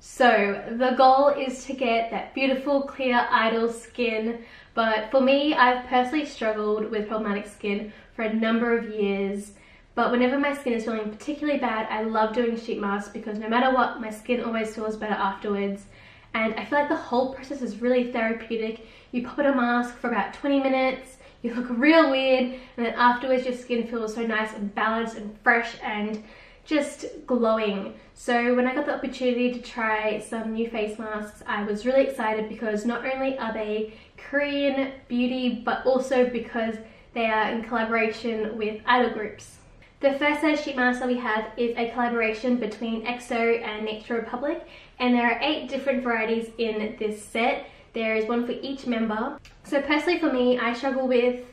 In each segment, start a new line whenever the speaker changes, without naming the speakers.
So the goal is to get that beautiful, clear, idle skin, but for me, I've personally struggled with problematic skin for a number of years. But whenever my skin is feeling particularly bad, I love doing sheet masks because no matter what, my skin always feels better afterwards. And I feel like the whole process is really therapeutic. You pop in a mask for about 20 minutes, you look real weird, and then afterwards your skin feels so nice and balanced and fresh and just glowing. So when I got the opportunity to try some new face masks, I was really excited because not only are they Korean beauty, but also because they are in collaboration with idol groups. The first set of sheet masks that we have is a collaboration between EXO and Nature Republic, and there are 8 different varieties in this set. There is one for each member. So personally for me, I struggle with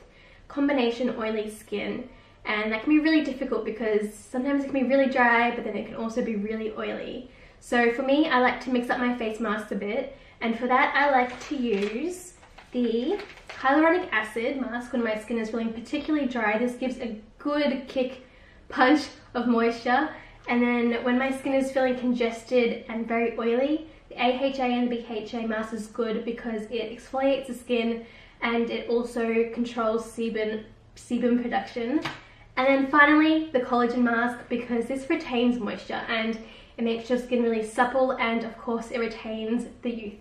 combination oily skin, and that can be really difficult because sometimes it can be really dry, but then it can also be really oily. So for me, I like to mix up my face masks a bit, and for that I like to use the hyaluronic acid mask when my skin is feeling particularly dry. This gives a good punch of moisture, and then when my skin is feeling congested and very oily, the AHA and the BHA mask is good because it exfoliates the skin and it also controls sebum production. And then finally, the collagen mask, because this retains moisture and it makes your skin really supple, and of course it retains the youth.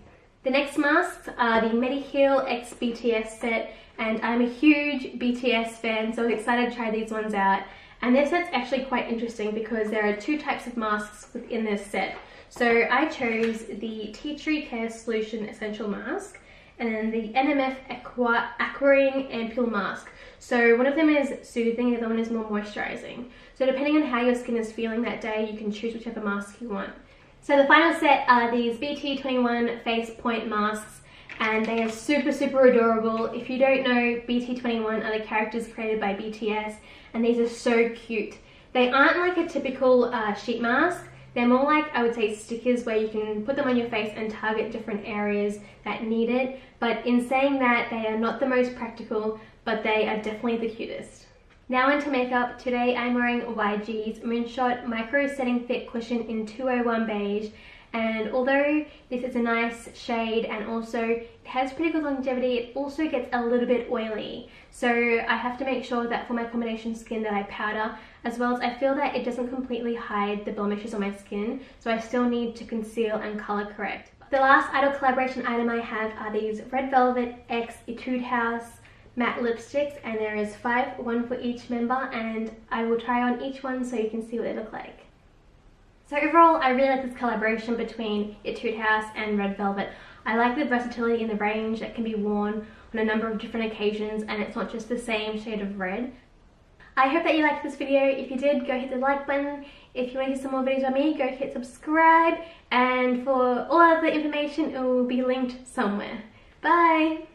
The next masks are the Mediheal X BTS set, and I'm a huge BTS fan, so I was excited to try these ones out. And this set's actually quite interesting because there are 2 types of masks within this set. So I chose the Tea Tree Care Solution Essential Mask and then the NMF Aquaring Ampule Mask. So one of them is soothing, the other one is more moisturizing. So depending on how your skin is feeling that day, you can choose whichever mask you want. So the final set are these BT21 Face Point Masks, and they are super adorable. If you don't know, BT21 are the characters created by BTS, and these are so cute. They aren't like a typical sheet mask. They're more like, I would say, stickers where you can put them on your face and target different areas that need it. But in saying that, they are not the most practical, but they are definitely the cutest. Now into makeup. Today I'm wearing YG's Moonshot Micro Setting Fit Cushion in 201 Beige. And although this is a nice shade and also it has pretty good longevity, it also gets a little bit oily. So I have to make sure that for my combination skin that I powder, as well as I feel that it doesn't completely hide the blemishes on my skin, so I still need to conceal and color correct. The last idol collaboration item I have are these Red Velvet X Etude House matte lipsticks, and there is 5, 1 for each member, and I will try on each one so you can see what they look like. So overall, I really like this collaboration between Etude House and Red Velvet. I like the versatility in the range that can be worn on a number of different occasions, and it's not just the same shade of red. I hope that you liked this video. If you did, go hit the like button. If you want to see some more videos by me, go hit subscribe. And for all other information, it will be linked somewhere. Bye!